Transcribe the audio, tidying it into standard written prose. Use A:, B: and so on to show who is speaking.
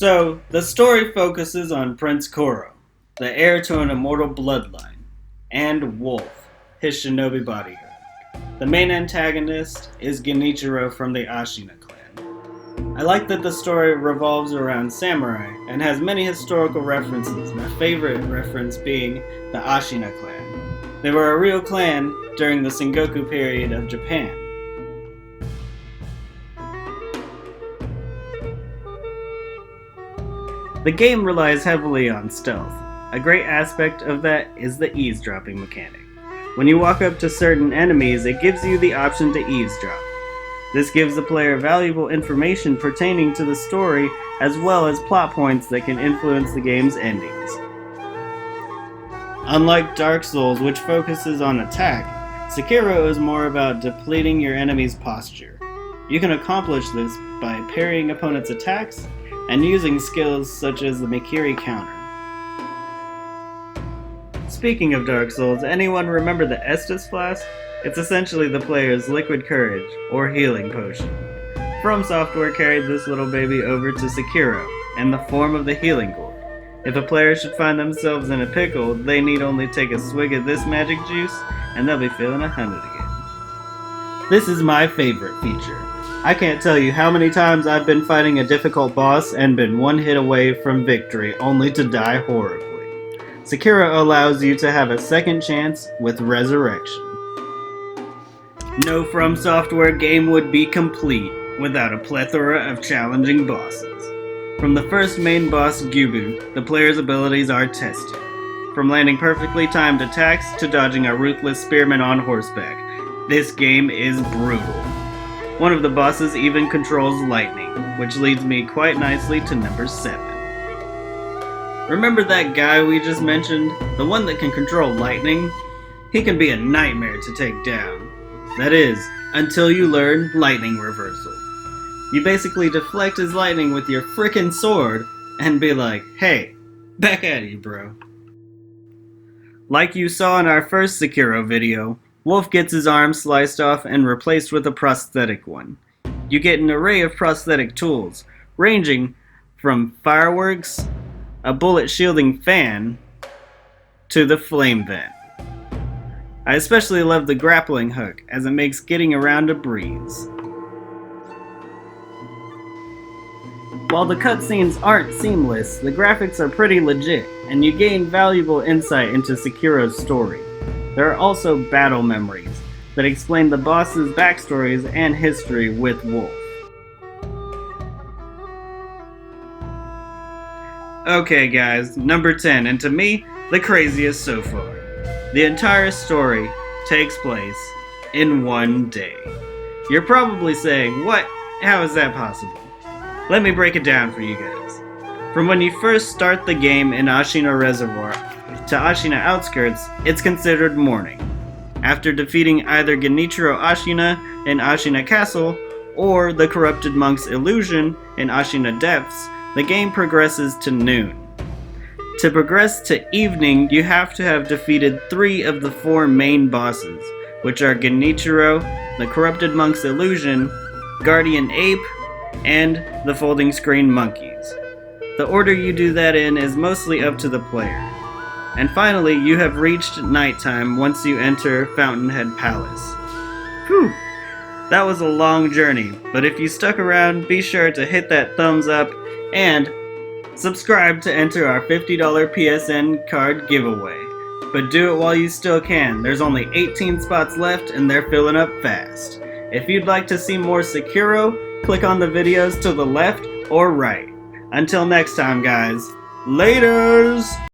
A: So, the story focuses on Prince Koro, the heir to an immortal bloodline, and Wolf, his shinobi bodyguard. The main antagonist is Genichiro from the Ashina clan. I like that the story revolves around samurai and has many historical references, my favorite reference being the Ashina clan. They were a real clan during the Sengoku period of Japan. The game relies heavily on stealth. A great aspect of that is the eavesdropping mechanic. When you walk up to certain enemies, it gives you the option to eavesdrop. This gives the player valuable information pertaining to the story as well as plot points that can influence the game's endings. Unlike Dark Souls, which focuses on attack, Sekiro is more about depleting your enemy's posture. You can accomplish this by parrying opponents' attacks and using skills such as the Mikiri counter. Speaking of Dark Souls, anyone remember the Estus Flask? It's essentially the player's liquid courage, or healing potion. From Software carried this little baby over to Sekiro, in the form of the healing gourd. If a player should find themselves in a pickle, they need only take a swig of this magic juice, and they'll be feeling 100 again. This is my favorite feature. I can't tell you how many times I've been fighting a difficult boss and been one hit away from victory, only to die horribly. Sekiro allows you to have a second chance with resurrection. No From Software game would be complete without a plethora of challenging bosses. From the first main boss, Gyubu, the player's abilities are tested. From landing perfectly timed attacks to dodging a ruthless spearman on horseback, this game is brutal. One of the bosses even controls lightning, which leads me quite nicely to number 7. Remember that guy we just mentioned? The one that can control lightning? He can be a nightmare to take down. That is, until you learn lightning reversal. You basically deflect his lightning with your frickin' sword and be like, hey, back at you, bro. Like you saw in our first Sekiro video, Wolf gets his arm sliced off and replaced with a prosthetic one. You get an array of prosthetic tools, ranging from fireworks, a bullet shielding fan, to the flame vent. I especially love the grappling hook, as it makes getting around a breeze. While the cutscenes aren't seamless, the graphics are pretty legit, and you gain valuable insight into Sekiro's story. There are also battle memories that explain the boss's backstories and history with Wolf. Okay guys, number 10, and to me, the craziest so far. The entire story takes place in one day. You're probably saying, what? How is that possible? Let me break it down for you guys. From when you first start the game in Ashina Reservoir to Ashina Outskirts, it's considered morning. After defeating either Genichiro Ashina in Ashina Castle, or the corrupted monk's illusion in Ashina Depths, the game progresses to noon. To progress to evening, you have to have defeated 3 of the 4 main bosses, which are Genichiro, the corrupted monk's illusion, Guardian Ape, and the folding screen monkeys. The order you do that in is mostly up to the player. And finally, you have reached nighttime once you enter Fountainhead Palace. Whew! That was a long journey, but if you stuck around, be sure to hit that thumbs up and subscribe to enter our $50 PSN card giveaway. But do it while you still can. There's only 18 spots left and they're filling up fast. If you'd like to see more Sekiro, click on the videos to the left or right. Until next time guys, laters!